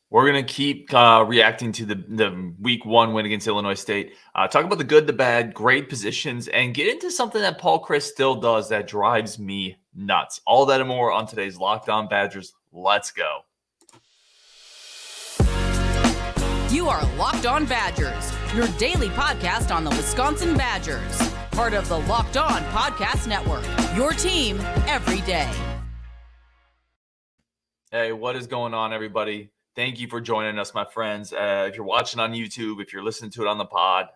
We're going to keep reacting to the week 1 win against Illinois State. Talk about the good, the bad, great positions, and get into something that Paul Chryst still does that drives me nuts. All that and more on today's Locked On Badgers. Let's go. You are Locked On Badgers, your daily podcast on the Wisconsin Badgers. Part of the Locked On Podcast Network, your team every day. Hey, what is going on, everybody? Thank you for joining us, my friends. If you're watching on YouTube, if you're listening to it on the pod,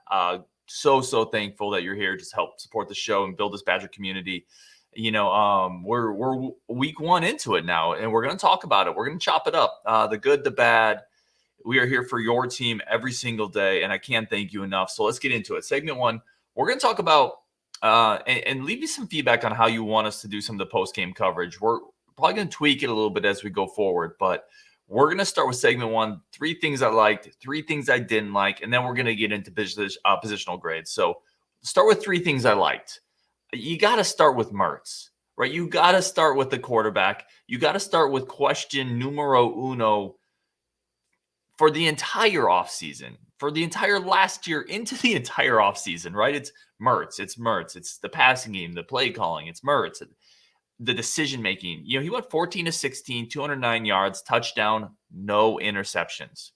so thankful that you're here. Just help support the show and build this Badger community. You know, we're week 1 into it now, and we're going to talk about it. We're going to chop it up. The good, the bad. We are here for your team every single day, and I can't thank you enough. So let's get into it. Segment 1, we're going to talk about and leave you some feedback on how you want us to do some of the post-game coverage. We're probably going to tweak it a little bit as we go forward, but we're going to start with segment 1, 3 things I liked, 3 things I didn't like, and then we're going to get into positional grades. So start with 3 things I liked. You got to start with Mertz, right? You got to start with the quarterback. You got to start with question numero uno for the entire offseason, for the entire last year into the entire offseason, right? It's Mertz. It's Mertz. It's the passing game, the play calling. It's Mertz. The decision making. You know, he went 14 to 16, 209 yards, touchdown, no interceptions,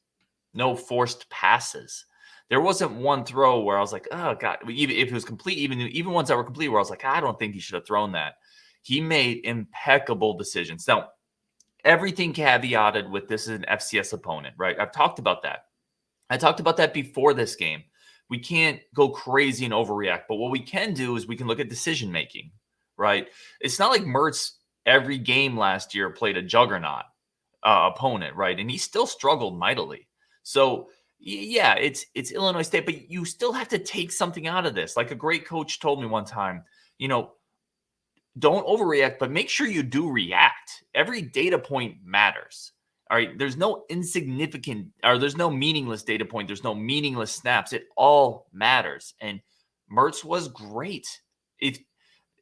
no forced passes. There wasn't one throw where I was like, oh God, even if it was complete, even ones that were complete, where I was like, I don't think he should have thrown that. He made impeccable decisions. Now, everything caveated with this is an FCS opponent, right? I've talked about that. I talked about that before this game. We can't go crazy and overreact, but what we can do is we can look at decision making. Right? It's not like Mertz every game last year played a juggernaut opponent, right? And he still struggled mightily. So yeah, it's Illinois State, but you still have to take something out of this. Like a great coach told me one time, you know, don't overreact, but make sure you do react. Every data point matters. All right. There's no insignificant or there's no meaningless data point. There's no meaningless snaps. It all matters. And Mertz was great.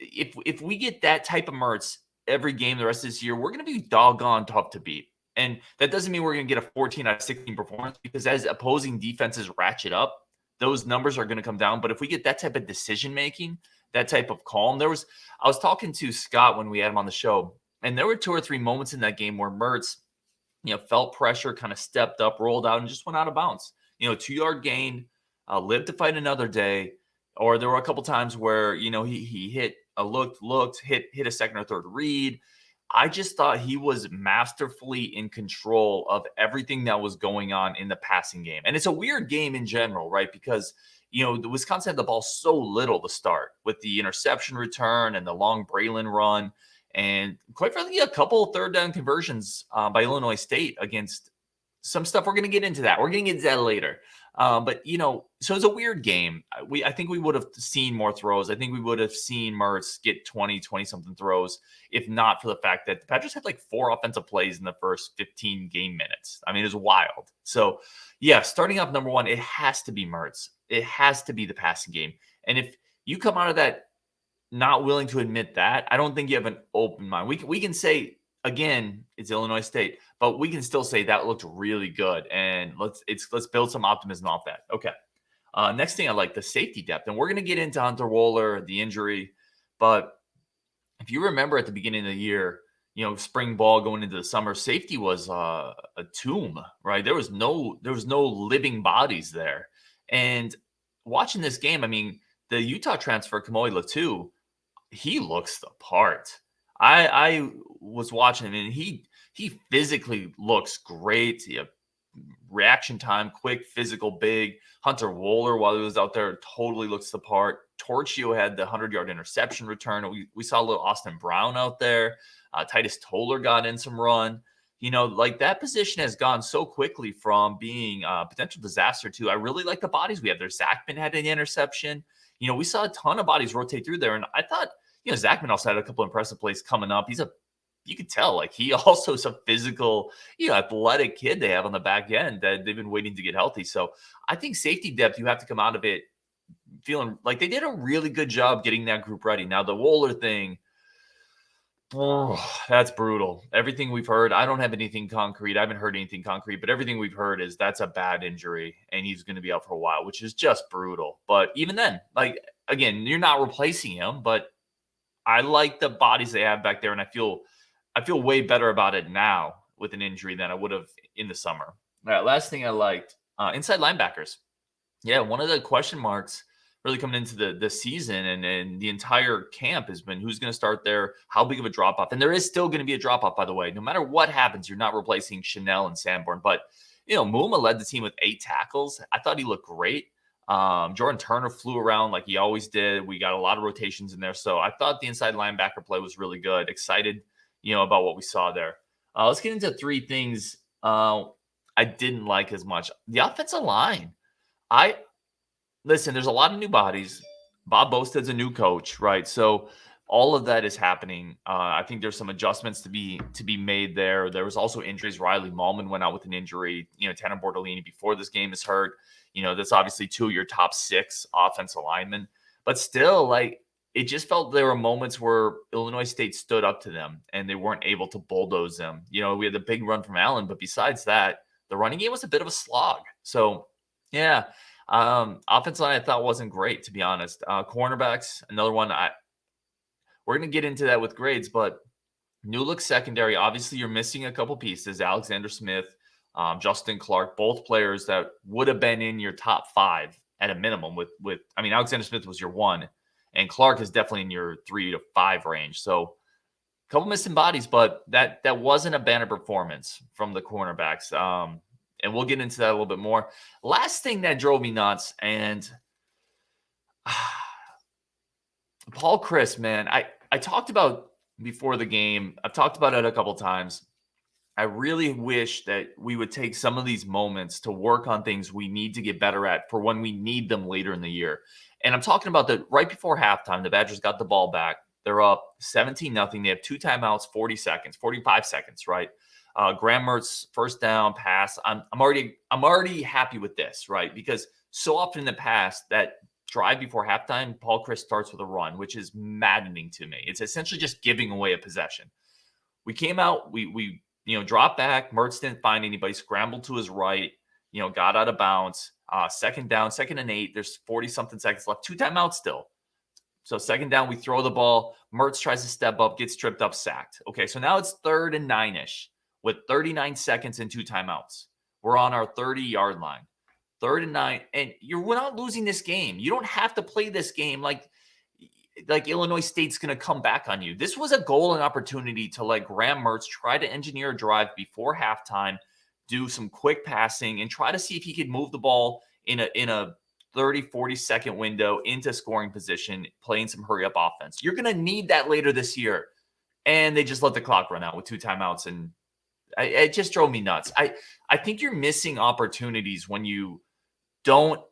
If we get that type of Mertz every game the rest of this year, we're going to be doggone tough to beat. And that doesn't mean we're going to get a 14 out of 16 performance, because as opposing defenses ratchet up, those numbers are going to come down. But if we get that type of decision making, that type of calm, I was talking to Scott when we had him on the show, and there were 2 or 3 moments in that game where Mertz, you know, felt pressure, kind of stepped up, rolled out, and just went out of bounds. You know, 2-yard gain, lived to fight another day. Or there were a couple times where, you know, he hit hit a second or third read. I just thought he was masterfully in control of everything that was going on in the passing game. And it's a weird game in general, right? Because, you know, the Wisconsin had the ball so little to start with the interception return and the long Braelon run. And quite frankly, a couple of 3rd down conversions by Illinois State against some stuff. We're going to get into that. We're going to get into that later. But, you know, so it's a weird game. I think we would have seen more throws. I think we would have seen Mertz get 20-something throws, if not for the fact that the Badgers had like 4 offensive plays in the first 15 game minutes. I mean, it was wild. So, yeah, starting off number 1, it has to be Mertz. It has to be the passing game. And if you come out of that not willing to admit that, I don't think you have an open mind. We can say, again, it's Illinois State, but we can still say that looked really good, and let's build some optimism off that. Okay. Next thing I like, the safety depth, and we're going to get into Hunter Wohler, the injury, but if you remember at the beginning of the year, you know, spring ball going into the summer, safety was a tomb, right? There was no living bodies there, and watching this game, I mean, the Utah transfer Kamoe Latu, he looks the part. I was watching him, and he physically looks great. Reaction time, quick, physical, big. Hunter Wohler, while he was out there, totally looks the part. Torchio had the 100-yard interception return. We saw a little Austin Brown out there. Titus Toller got in some run. You know, like that position has gone so quickly from being a potential disaster to I really like the bodies we have there. Zachman had an interception. You know, we saw a ton of bodies rotate through there, and I thought, you know, Zachman also had a couple impressive plays coming up. You could tell, like, he also is a physical, you know, athletic kid they have on the back end that they've been waiting to get healthy. So I think safety depth, you have to come out of it feeling like they did a really good job getting that group ready. Now, the Wohler thing, Oh, that's brutal. Everything we've heard, I don't have anything concrete. I haven't heard anything concrete, but everything we've heard is that's a bad injury and he's going to be out for a while, which is just brutal. But even then, like, again, you're not replacing him, but I like the bodies they have back there, and I feel way better about it now with an injury than I would have in the summer. All right, last thing I liked, inside linebackers. Yeah, one of the question marks really coming into the season and the entire camp has been who's going to start there, how big of a drop off, and there is still going to be a drop off. By the way, no matter what happens, you're not replacing Chanel and Sanborn. But Muma led the team with 8 tackles. I thought he looked great. Jordan Turner flew around like he always did. We got a lot of rotations in there, so I thought the inside linebacker play was really good. Excited, about what we saw there. Let's get into 3 things I didn't like as much. The offensive line. Listen, there's a lot of new bodies. Bob Bosted's a new coach, right? So all of that is happening. I think there's some adjustments to be made there. There was also injuries. Riley Mahlman went out with an injury. Tanner Bortolini before this game is hurt. That's obviously 2 of your top 6 offensive linemen. But still, it just felt there were moments where Illinois State stood up to them and they weren't able to bulldoze them. We had the big run from Allen, but besides that, the running game was a bit of a slog. So, yeah. Offensive line I thought wasn't great, to be honest. Cornerbacks, another one. We're going to get into that with grades, but new look secondary. Obviously, you're missing a couple pieces. Alexander Smith, Justin Clark, both players that would have been in your top 5 at a minimum. Alexander Smith was your 1, and Clark is definitely in your 3 to 5 range. So, a couple missing bodies, but that wasn't a banner performance from the cornerbacks. And we'll get into that a little bit more. Last thing that drove me nuts, and Paul Chryst, man, I talked about before the game. I've talked about it a couple times. I really wish that we would take some of these moments to work on things we need to get better at for when we need them later in the year. And I'm talking about right before halftime, the Badgers got the ball back. They're up 17-0. They have 2 timeouts, 45 seconds, right? Graham Mertz first down pass. I'm already happy with this, right? Because so often in the past that drive before halftime, Paul Chryst starts with a run, which is maddening to me. It's essentially just giving away a possession. We came out, we dropped back. Mertz didn't find anybody, scrambled to his right, got out of bounds. Second down, 2nd and 8. There's 40-something seconds left. 2 timeouts still. So 2nd down, we throw the ball. Mertz tries to step up, gets tripped up, sacked. Okay, so now it's 3rd and 9-ish. With 39 seconds and 2 timeouts. We're on our 30-yard line. 3rd and 9. And we're not losing this game. You don't have to play this game like Illinois State's going to come back on you. This was a goal and opportunity to let Graham Mertz try to engineer a drive before halftime, do some quick passing, and try to see if he could move the ball in a 30, 40-second window into scoring position, playing some hurry-up offense. You're going to need that later this year. And they just let the clock run out with 2 timeouts, and it just drove me nuts. I think you're missing opportunities when you don't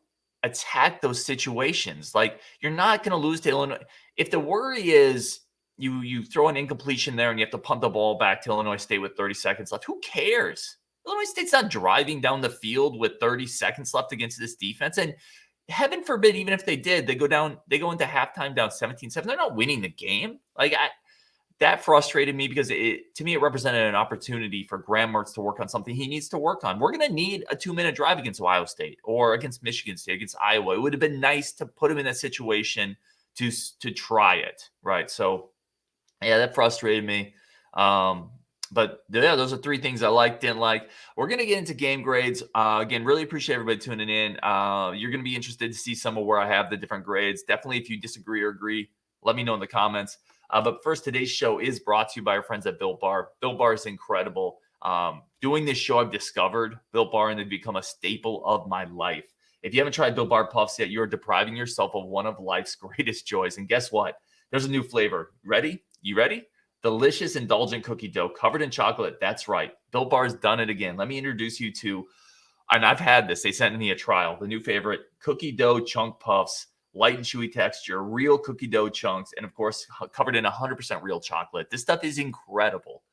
attack those situations. You're not going to lose to Illinois. If the worry is you throw an incompletion there and you have to punt the ball back to Illinois State with 30 seconds left, who cares? Illinois State's not driving down the field with 30 seconds left against this defense. And heaven forbid, even if they did, they go into halftime down 17-7. They're not winning the game. That frustrated me because to me, it represented an opportunity for Graham Mertz to work on something he needs to work on. We're going to need a 2-minute drive against Ohio State or against Michigan State, against Iowa. It would have been nice to put him in that situation to try it, right? So, yeah, that frustrated me. But, yeah, those are 3 things I liked, didn't like. We're going to get into game grades. Again, really appreciate everybody tuning in. You're going to be interested to see some of where I have the different grades. Definitely, if you disagree or agree, let me know in the comments. But first, today's show is brought to you by our friends at Built Bar. Built Bar is incredible. Doing this show, I've discovered Built Bar, and they've become a staple of my life. If you haven't tried Built Bar Puffs yet, you're depriving yourself of one of life's greatest joys. And guess what? There's a new flavor. Ready? You ready? Delicious, indulgent cookie dough covered in chocolate. That's right. Built Bar's done it again. Let me introduce you to, and I've had this. They sent me a trial. The new favorite, cookie dough chunk puffs. Light and chewy texture, real cookie dough chunks, and of course, covered in 100% real chocolate. This stuff is incredible.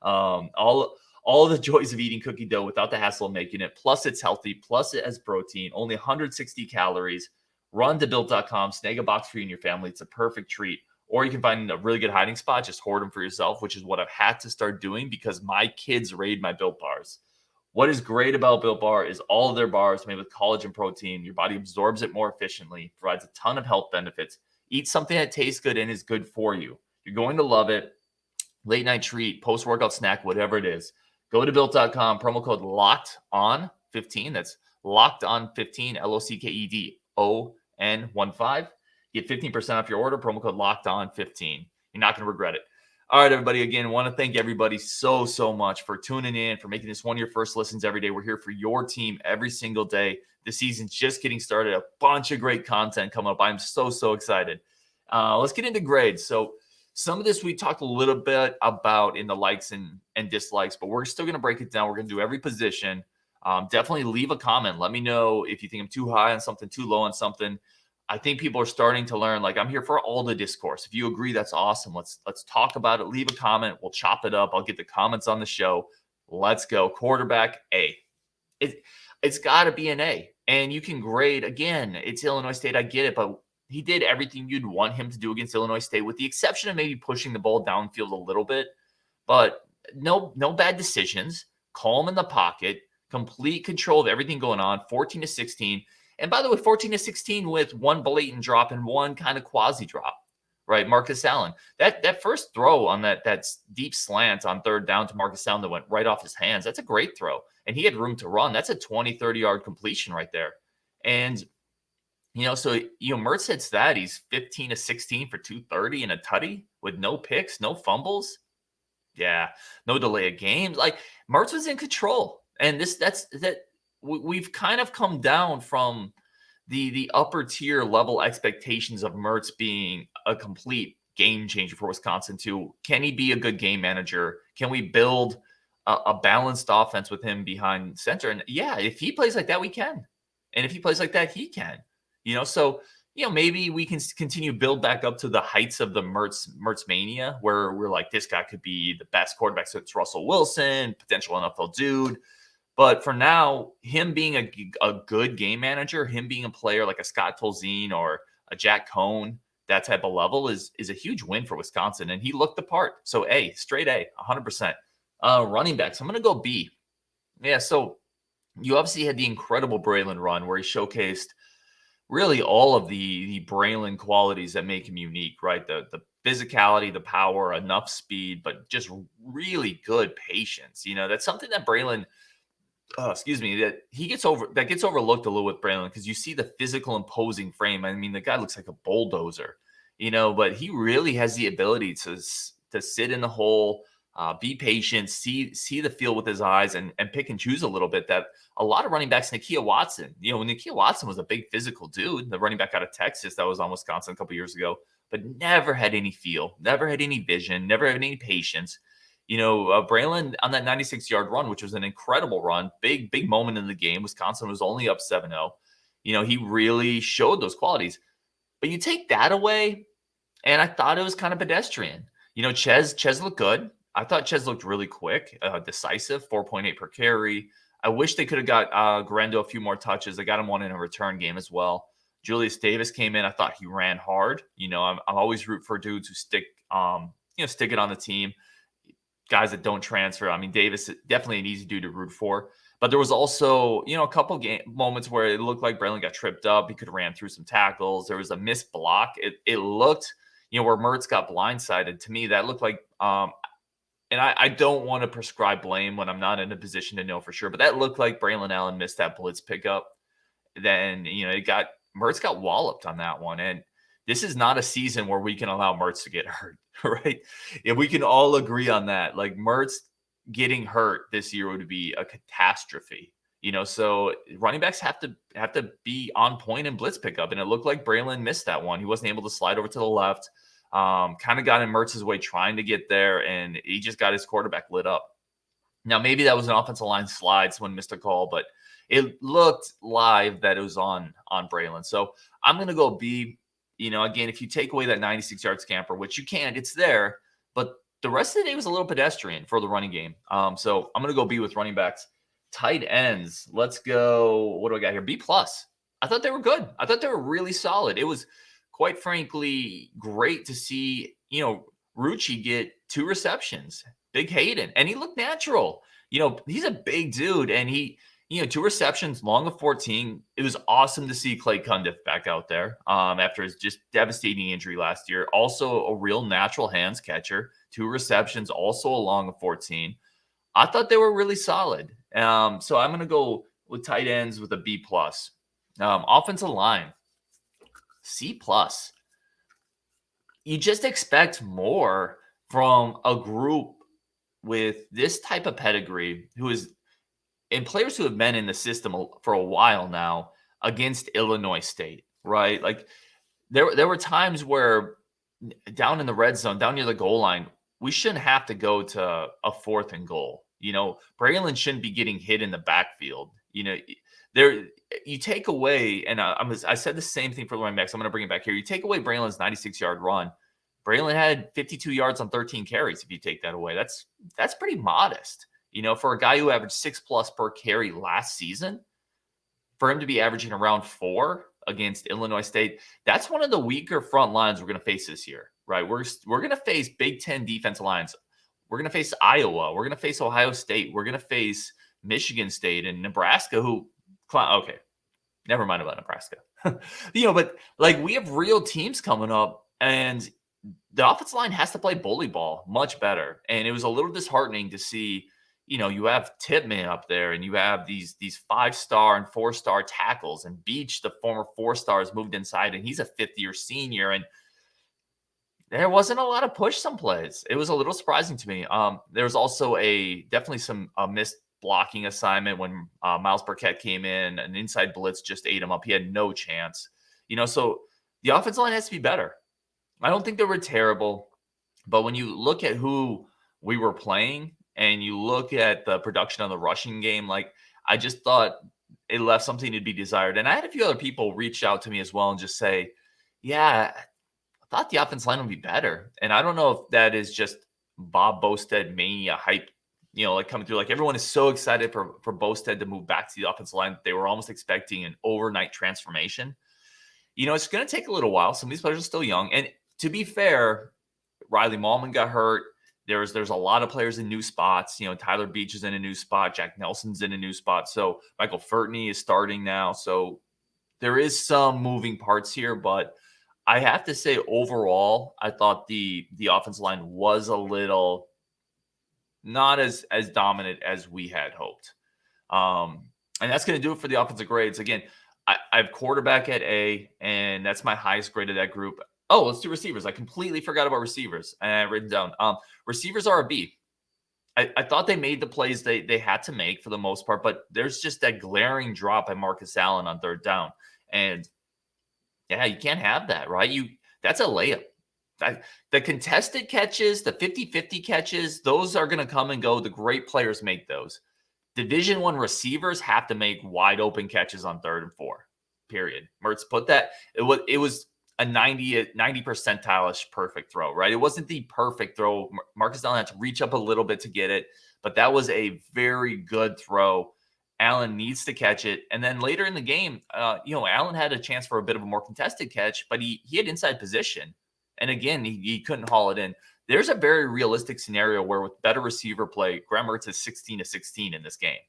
All the joys of eating cookie dough without the hassle of making it. Plus, it's healthy. Plus, it has protein. Only 160 calories. Run to Built.com. Snag a box for you and your family. It's a perfect treat. or you can find a really good hiding spot, just hoard them for yourself, which is what I've had to start doing because my kids raid my Built Bars. What is great about Built Bar is all of their bars made with collagen protein. Your body absorbs it more efficiently, provides a ton of health benefits. Eat something that tastes good and is good for you. You're going to love it. Late night treat, post-workout snack, whatever it is. Go to built.com, promo code LOCKEDON15. That's LOCKEDON15, LOCKEDON15. Get 15% off your order, promo code LOCKEDON15. You're not going to regret it. All right, everybody. Again, want to thank everybody so much for tuning in, for making this one of your first listens every day. We're here for your team every single day. The season's just getting started. A bunch of great content coming up. I'm so excited. Let's get into grades. So some of this we talked a little bit about in the likes and dislikes, but we're still going to break it down. We're going to do every position. Definitely leave a comment. Let me know if you think I'm too high on something, too low on something. I think people are starting to learn, like, I'm here for all the discourse. If you agree, that's awesome. Let's talk about it. Leave a comment. We'll chop it up. I'll get the comments on the show. Let's go. Quarterback, A. It's got to be an A. And you can grade, again, it's Illinois State. I get it, but he did everything you'd want him to do against Illinois State, with the exception of maybe pushing the ball downfield a little bit. But no bad decisions. Calm in the pocket. Complete control of everything going on. 14-16. And by the way, 14-16 with one blatant drop and one kind of quasi drop, right? Marcus Allen. That first throw on that deep slant on third down to Marcus Allen that went right off his hands, that's a great throw. And he had room to run. That's a 20-30 yard completion right there. And, so, Mertz hits that. He's 15-16 for 230 and a tutty with no picks, no fumbles. Yeah, no delay of games. Like, Mertz was in control. And we've kind of come down from the upper tier level expectations of Mertz being a complete game changer for Wisconsin to, can he be a good game manager? Can we build a balanced offense with him behind center? And yeah, if he plays like that, we can. And if he plays like that, he can. So maybe we can continue build back up to the heights of the Mertz mania, where we're like, this guy could be the best quarterback since Russell Wilson, potential NFL dude. But for now, him being a good game manager, him being a player like a Scott Tolzien or a Jack Cohn, that type of level is a huge win for Wisconsin. And he looked the part. So A, straight A, 100%. Running backs, I'm going to go B. Yeah, so you obviously had the incredible Braelon run where he showcased really all of the Braelon qualities that make him unique, right? The physicality, the power, enough speed, but just really good patience. That's something that Braelon – that gets overlooked a little with Braelon, because you see the physical imposing frame. I mean, the guy looks like a bulldozer, but he really has the ability to sit in the hole, be patient, see the field with his eyes, and pick and choose a little bit. That a lot of running backs, Nakia Watson, when Nakia Watson was a big physical dude, the running back out of Texas that was on Wisconsin a couple years ago, but never had any feel, never had any vision, never had any patience. Braelon on that 96-yard run, which was an incredible run, big moment in the game. Wisconsin was only up 7-0. He really showed those qualities. But you take that away, and I thought it was kind of pedestrian. Ches looked good. I thought Ches looked really quick, decisive, 4.8 per carry. I wish they could have got Garendo a few more touches. They got him one in a return game as well. Julius Davis came in. I thought he ran hard. I'm always root for dudes who stick it on the team. Guys that don't transfer. I mean, Davis is definitely an easy dude to root for. But there was also, a couple moments where it looked like Braelon got tripped up. He could have ran through some tackles. There was a missed block. It looked, where Mertz got blindsided. To me, that looked like, and I don't want to prescribe blame when I'm not in a position to know for sure, but that looked like Braelon Allen missed that blitz pickup. Then, Mertz got walloped on that one. And this is not a season where we can allow Mertz to get hurt, right? If we can all agree on that, like Mertz getting hurt this year would be a catastrophe, so running backs have to be on point in blitz pickup. And it looked like Braelon missed that one. He wasn't able to slide over to the left, kind of got in Mertz's way trying to get there, and he just got his quarterback lit up. Now, maybe that was an offensive line slide, someone missed a call, but it looked live that it was on Braelon. So I'm going to go B. Again, if you take away that 96-yard scamper, which you can't, it's there, but the rest of the day was a little pedestrian for the running game. So I'm going to go B with running backs. Tight ends, let's go. What do I got here? B+. I thought they were good. I thought they were really solid. It was quite frankly, great to see, Rucci get 2 receptions, big Hayden, and he looked natural. He's a big dude, and he, 2 receptions, long of 14. It was awesome to see Clay Cundiff back out there after his just devastating injury last year. Also a real natural hands catcher, 2 receptions, also a long of 14. I thought they were really solid. So I'm going to go with tight ends with a B+. Offensive line, C+. You just expect more from a group with this type of pedigree and players who have been in the system for a while now against Illinois State, right? Like there were times where down in the red zone, down near the goal line, we shouldn't have to go to a 4th and goal. Braelon shouldn't be getting hit in the backfield. You take away, and I said the same thing for the running backs. I'm going to bring it back here. You take away Braelon's 96-yard run. Braelon had 52 yards on 13 carries. If you take that away, that's pretty modest. For a guy who averaged 6+ per carry last season, for him to be averaging around 4 against Illinois State, that's one of the weaker front lines we're going to face this year, right? We're going to face Big Ten defensive lines. We're going to face Iowa. We're going to face Ohio State. We're going to face Michigan State and Nebraska, okay, never mind about Nebraska. But like we have real teams coming up, and the offensive line has to play bully ball much better. And it was a little disheartening to see, you have Tippmann up there, and you have these 5-star and 4-star tackles, and Beach, the former 4-star, has moved inside, and he's a 5th-year senior, and there wasn't a lot of push some plays. It was a little surprising to me. There was also definitely some missed blocking assignment when Miles Burkett came in. An inside blitz just ate him up. He had no chance. So the offensive line has to be better. I don't think they were terrible, but when you look at who we were playing and you look at the production on the rushing game, like I just thought it left something to be desired. And I had a few other people reach out to me as well and just say, yeah, I thought the offensive line would be better. And I don't know if that is just Bob Bostad mania hype, like coming through. Like everyone is so excited for Bostad to move back to the offensive line. They were almost expecting an overnight transformation. It's going to take a little while. Some of these players are still young. And to be fair, Riley Mahlman got hurt. There's a lot of players in new spots. Tyler Beach is in a new spot. Jack Nelson's in a new spot. So Michael Furtney is starting now. So there is some moving parts here, but I have to say overall, I thought the offensive line was a little not as dominant as we had hoped. And that's going to do it for the offensive grades. Again, I have quarterback at A, and that's my highest grade of that group. Oh, let's do receivers. I completely forgot about receivers. And I written down. Receivers are a B. I thought they made the plays they had to make for the most part, but there's just that glaring drop by Marcus Allen on 3rd down. And yeah, you can't have that, right? That's a layup. The contested catches, the 50-50 catches, those are going to come and go. The great players make those. Division I receivers have to make wide open catches on 3rd and 4, period. Mertz put that. It was a 90 percentile-ish perfect throw, right? It wasn't the perfect throw. Marcus Allen had to reach up a little bit to get it, but that was a very good throw. Allen needs to catch it. And then later in the game, Allen had a chance for a bit of a more contested catch, but he had inside position. And again, he couldn't haul it in. There's a very realistic scenario where with better receiver play, Graham Mertz is 16-16 in this game,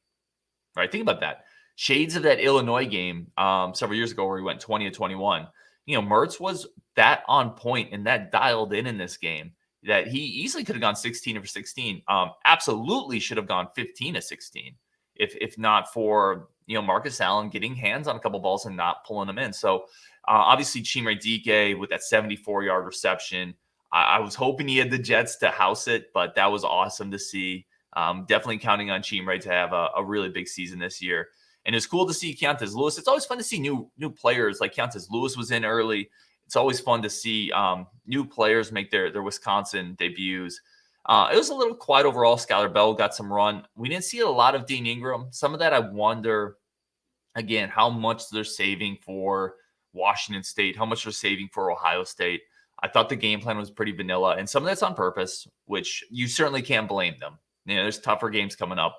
right? Think about that. Shades of that Illinois game several years ago where he went 20-21. Mertz was that on point and that dialed in this game that he easily could have gone 16-16. Absolutely should have gone 15-16 if not for Marcus Allen getting hands on a couple balls and not pulling them in. So obviously Chimere Dike with that 74-yard reception. I was hoping he had the Jets to house it, but that was awesome to see. Definitely counting on Chimere to have a really big season this year. And it's cool to see Keontez Lewis. It's always fun to see new players. Like Keontez Lewis was in early. It's always fun to see new players make their Wisconsin debuts. It was a little quiet overall. Skylar Bell got some run. We didn't see a lot of Dean Ingram. Some of that I wonder, again, how much they're saving for Washington State, how much they're saving for Ohio State. I thought the game plan was pretty vanilla, and some of that's on purpose, which you certainly can't blame them. There's tougher games coming up.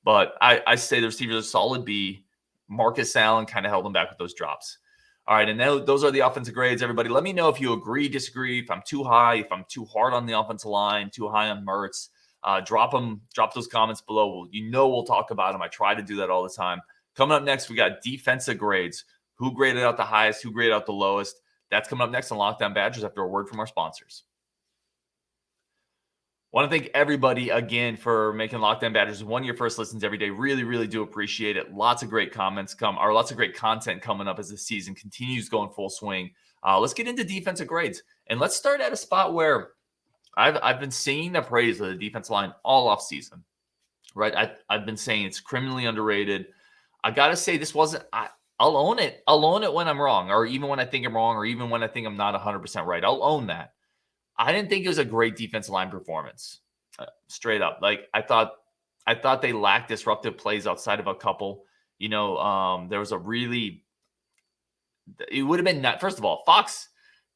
But I say the receivers are solid B. Marcus Allen kind of held them back with those drops. All right, and those are the offensive grades, everybody. Let me know if you agree, disagree, if I'm too high, if I'm too hard on the offensive line, too high on Mertz. Drop those comments below. We'll talk about them. I try to do that all the time. Coming up next, we got defensive grades. Who graded out the highest? Who graded out the lowest? That's coming up next on Lockdown Badgers after a word from our sponsors. Want to thank everybody again for making Lockdown Badgers one of your first listens every day. Really, really do appreciate it. Lots of great lots of great content coming up as the season continues going full swing. Let's get into defensive grades, and let's start at a spot where I've been singing the praise of the defensive line all off season. Right, I've been saying it's criminally underrated. I gotta say this wasn't. I'll own it. I'll own it when I'm wrong, or even when I think I'm wrong, or even when I think I'm not 100% right. I'll own that. I didn't think it was a great defensive line performance, straight up. Like I thought they lacked disruptive plays outside of a couple. There was it would have been not. First of all, Fox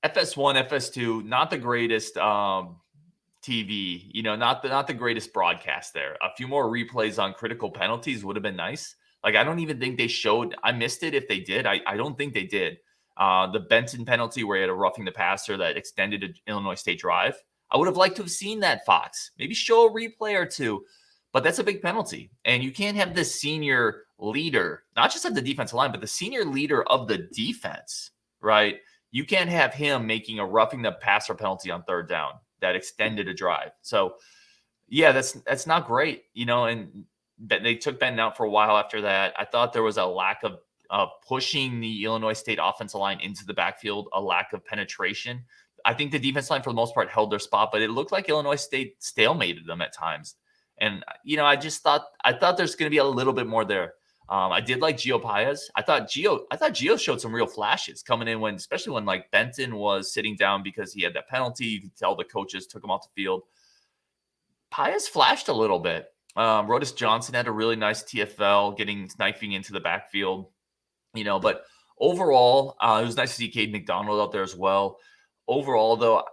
FS1, FS2, not the greatest TV. Not the greatest broadcast there. A few more replays on critical penalties would have been nice. Like I don't even think they showed. I missed it if they did. I don't think they did. The Benton penalty where he had a roughing the passer that extended an Illinois State drive. I would have liked to have seen that, Fox. Maybe show a replay or two, but that's a big penalty. And you can't have the senior leader, not just of the defensive line, but the senior leader of the defense, right? You can't have him making a roughing the passer penalty on third down that extended a drive. So, yeah, that's not great, and they took Benton out for a while after that. I thought there was a lack of pushing the Illinois State offensive line into the backfield, a lack of penetration. I think the defense line, for the most part, held their spot, but it looked like Illinois State stalemated them at times. And, I thought there's going to be a little bit more there. I did like Gio Paez. I thought Gio showed some real flashes coming in especially when like Benton was sitting down because he had that penalty. You could tell the coaches took him off the field. Paez flashed a little bit. Rodis Johnson had a really nice TFL, knifing into the backfield. But overall, it was nice to see Cade McDonald out there as well. Overall, though,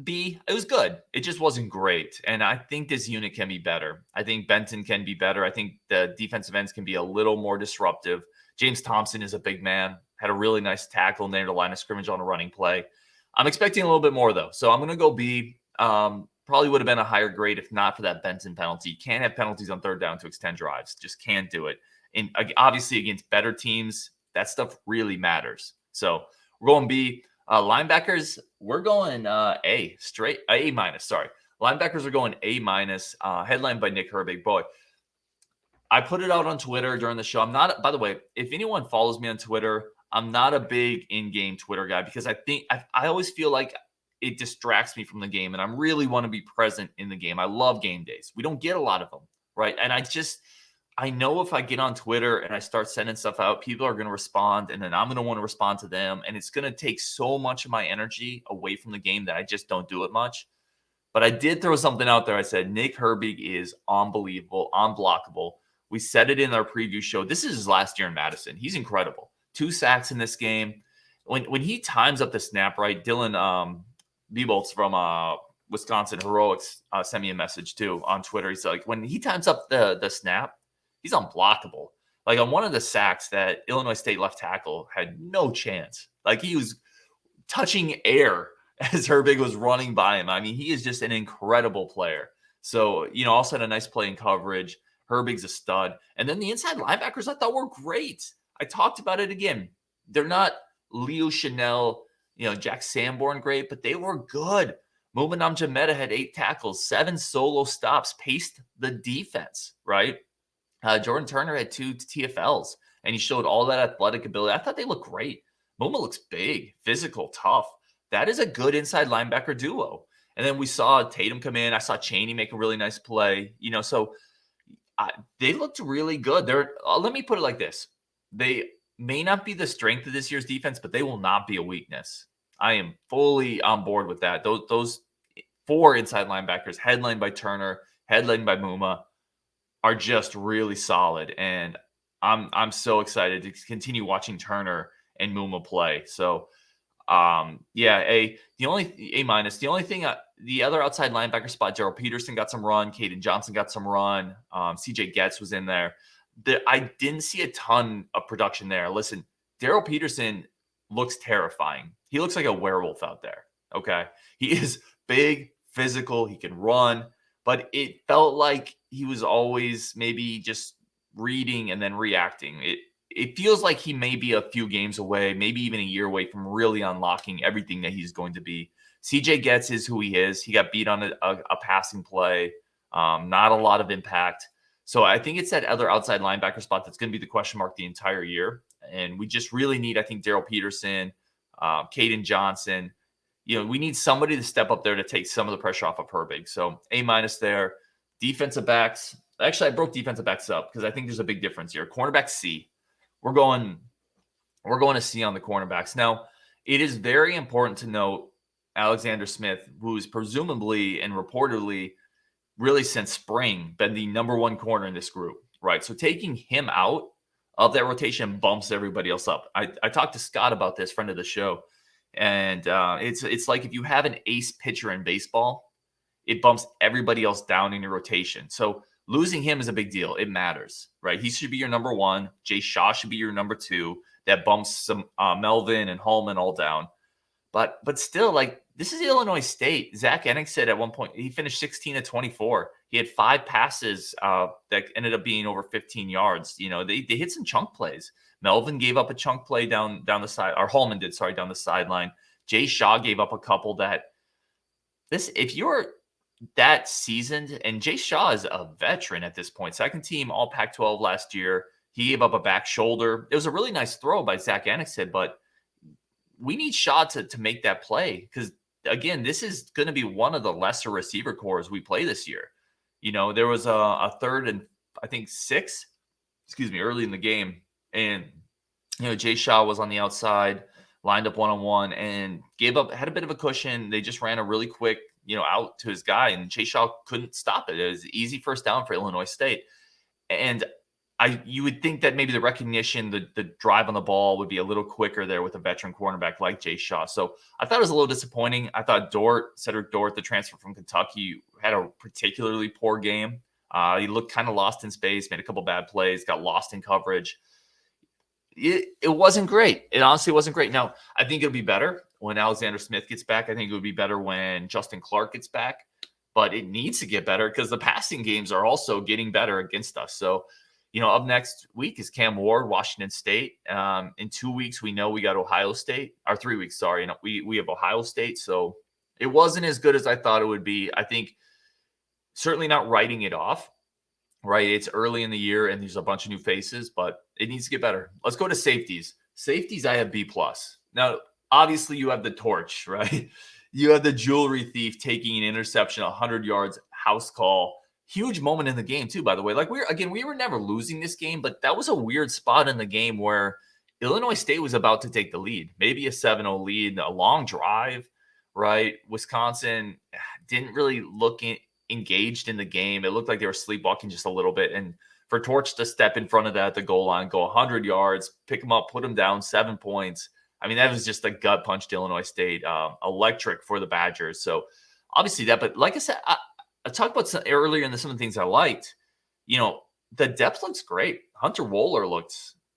it was good. It just wasn't great. And I think this unit can be better. I think Benton can be better. I think the defensive ends can be a little more disruptive. James Thompson is a big man. Had a really nice tackle near the line of scrimmage on a running play. I'm expecting a little bit more, though. So I'm going to go B. Probably would have been a higher grade if not for that Benton penalty. You can't have penalties on third down to extend drives. Just can't do it. And obviously against better teams, that stuff really matters. So we're going B. Linebackers, we're going A, straight A minus. Sorry. Linebackers are going A minus, headlined by Nick Herbig. Boy, I put it out on Twitter during the show. By the way, if anyone follows me on Twitter, I'm not a big in-game Twitter guy because I think I always feel like it distracts me from the game and I really want to be present in the game. I love game days. We don't get a lot of them, right? And I know if I get on Twitter and I start sending stuff out, people are going to respond and then I'm going to want to respond to them. And it's going to take so much of my energy away from the game that I just don't do it much. But I did throw something out there. I said, Nick Herbig is unbelievable, unblockable. We said it in our preview show. This is his last year in Madison. He's incredible. 2 sacks in this game. When he times up the snap, right, Dylan Beebolts from Wisconsin Heroics sent me a message too on Twitter. He's like, when he times up the snap, he's unblockable. Like on one of the sacks, that Illinois State left tackle had no chance. Like he was touching air as Herbig was running by him. I mean, he is just an incredible player. So, also had a nice play in coverage. Herbig's a stud. And then the inside linebackers I thought were great. I talked about it again. They're not Leo Chanel, Jack Sanborn great, but they were good. Muminam Jameta had 8 tackles, 7 solo stops, paced the defense, right? Jordan Turner had 2 TFLs, and he showed all that athletic ability. I thought they looked great. Muma looks big, physical, tough. That is a good inside linebacker duo. And then we saw Tatum come in. I saw Chaney make a really nice play. So they looked really good. Let me put it like this. They may not be the strength of this year's defense, but they will not be a weakness. I am fully on board with that. Those 4 inside linebackers, headlined by Turner, headlined by Muma, are just really solid. And I'm so excited to continue watching Turner and Muma play. So, A minus. The only thing, the other outside linebacker spot, Gerald Peterson got some run. Caden Johnson got some run. CJ Getz was in there. I didn't see a ton of production there. Listen, Darrell Peterson looks terrifying. He looks like a werewolf out there. Okay. He is big, physical. He can run, but it felt like he was always maybe just reading and then reacting. It feels like he may be a few games away, maybe even a year away from really unlocking everything that he's going to be. CJ Getz is who he is. He got beat on a passing play, not a lot of impact. So I think it's that other outside linebacker spot that's going to be the question mark the entire year. And we just really need, I think, Daryl Peterson, Caden Johnson. We need somebody to step up there to take some of the pressure off of Herbig. So A- there. Defensive backs. Actually, I broke defensive backs up because I think there's a big difference here. Cornerback C. We're going to C on the cornerbacks. Now, it is very important to note Alexander Smith, who's presumably and reportedly really since spring been the number one corner in this group, right? So taking him out of that rotation bumps everybody else up. I talked to Scott about this, friend of the show, and it's like if you have an ace pitcher in baseball, it bumps everybody else down in your rotation. So losing him is a big deal. It matters, right? He should be your number one. Jay Shaw should be your number two. That bumps some Melvin and Hallman all down. But still, like, this is Illinois State. Zach Ennick said at one point he finished 16 of 24. He had 5 passes that ended up being over 15 yards. They hit some chunk plays. Melvin gave up a chunk play down the side, or Hallman did, sorry, down the sideline. Jay Shaw gave up a couple if you're that seasoned, and Jay Shaw is a veteran at this point, second team All Pac-12 last year. He gave up a back shoulder. It was a really nice throw by Zach Ennick, but we need Shaw to make that play because, again, this is going to be one of the lesser receiver cores we play this year. There was a third and I think 6, early in the game. And, Jay Shaw was on the outside, lined up one-on-one and had a bit of a cushion. They just ran a really quick, out to his guy, and Jay Shaw couldn't stop it. It was an easy first down for Illinois State. And you would think that maybe the recognition, the drive on the ball would be a little quicker there with a veteran cornerback like Jay Shaw. So I thought it was a little disappointing. I thought Cedrick Dort, the transfer from Kentucky, had a particularly poor game. He looked kind of lost in space, made a couple bad plays, got lost in coverage. It wasn't great. It honestly wasn't great. Now, I think it'll be better when Alexander Smith gets back. I think it would be better when Justin Clark gets back. But it needs to get better because the passing games are also getting better against us. So, up next week is Cam Ward, Washington State. In 2 weeks, we know we got Ohio State. Or 3 weeks, sorry. We have Ohio State. So it wasn't as good as I thought it would be. I think certainly not writing it off, right? It's early in the year and there's a bunch of new faces, but it needs to get better. Let's go to safeties. Safeties, I have B+. Now, obviously, you have the torch, right? You have the jewelry thief taking an interception, 100 yards, house call. Huge moment in the game, too, by the way. Like, we were never losing this game, but that was a weird spot in the game where Illinois State was about to take the lead. Maybe a 7-0 lead, a long drive, right? Wisconsin didn't really look engaged in the game. It looked like they were sleepwalking just a little bit. And for Torch to step in front of that at the goal line, go 100 yards, pick them up, put them down, 7 points. I mean, that was just a gut punch to Illinois State. Electric for the Badgers. So obviously that, but like I said, I talked about some earlier in some of the things I liked. The depth looks great. Hunter Wohler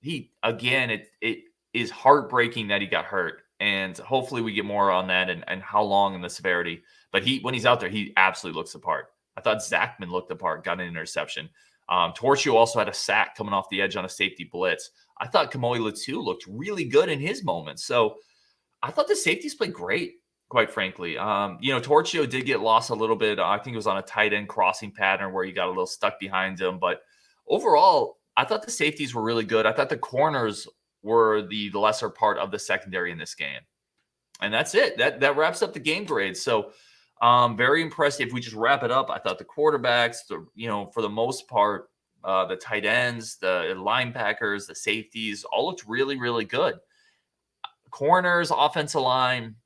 it is heartbreaking that he got hurt. And hopefully we get more on that and how long and the severity. But when he's out there, he absolutely looks the part. I thought Zachman looked the part, got an interception. Torchio also had a sack coming off the edge on a safety blitz. I thought Kamoi Latu looked really good in his moments. So I thought the safeties played great, quite frankly. Torchio did get lost a little bit. I think it was on a tight end crossing pattern where he got a little stuck behind him. But overall, I thought the safeties were really good. I thought the corners were the lesser part of the secondary in this game. And that's it. That wraps up the game grades. So very impressed. If we just wrap it up, I thought the quarterbacks, for the most part, the tight ends, the linebackers, the safeties, all looked really, really good. Corners, offensive line,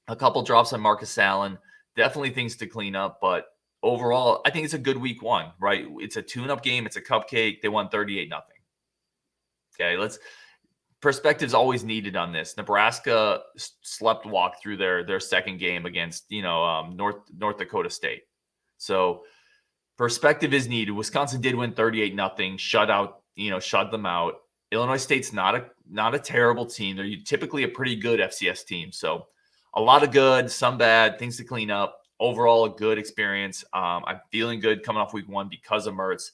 a couple drops on Marcus Allen, definitely things to clean up. But overall, I think it's a good week 1, right? It's a tune-up game. It's a cupcake. They won 38-0. Okay, perspective's always needed on this. Nebraska slept walk through their second game against, North Dakota State. So perspective is needed. Wisconsin did win 38-0, shut them out. Illinois State's not a terrible team. They're typically a pretty good FCS team. So a lot of good, some bad, things to clean up. Overall, a good experience. I'm feeling good coming off week 1 because of Mertz.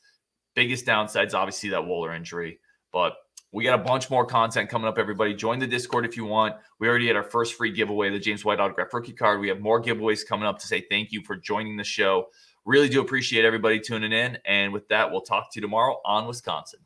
Biggest downside is obviously that Wohler injury. But we got a bunch more content coming up, everybody. Join the Discord if you want. We already had our first free giveaway, the James White autograph rookie card. We have more giveaways coming up to say thank you for joining the show. Really do appreciate everybody tuning in. And with that, we'll talk to you tomorrow on Wisconsin.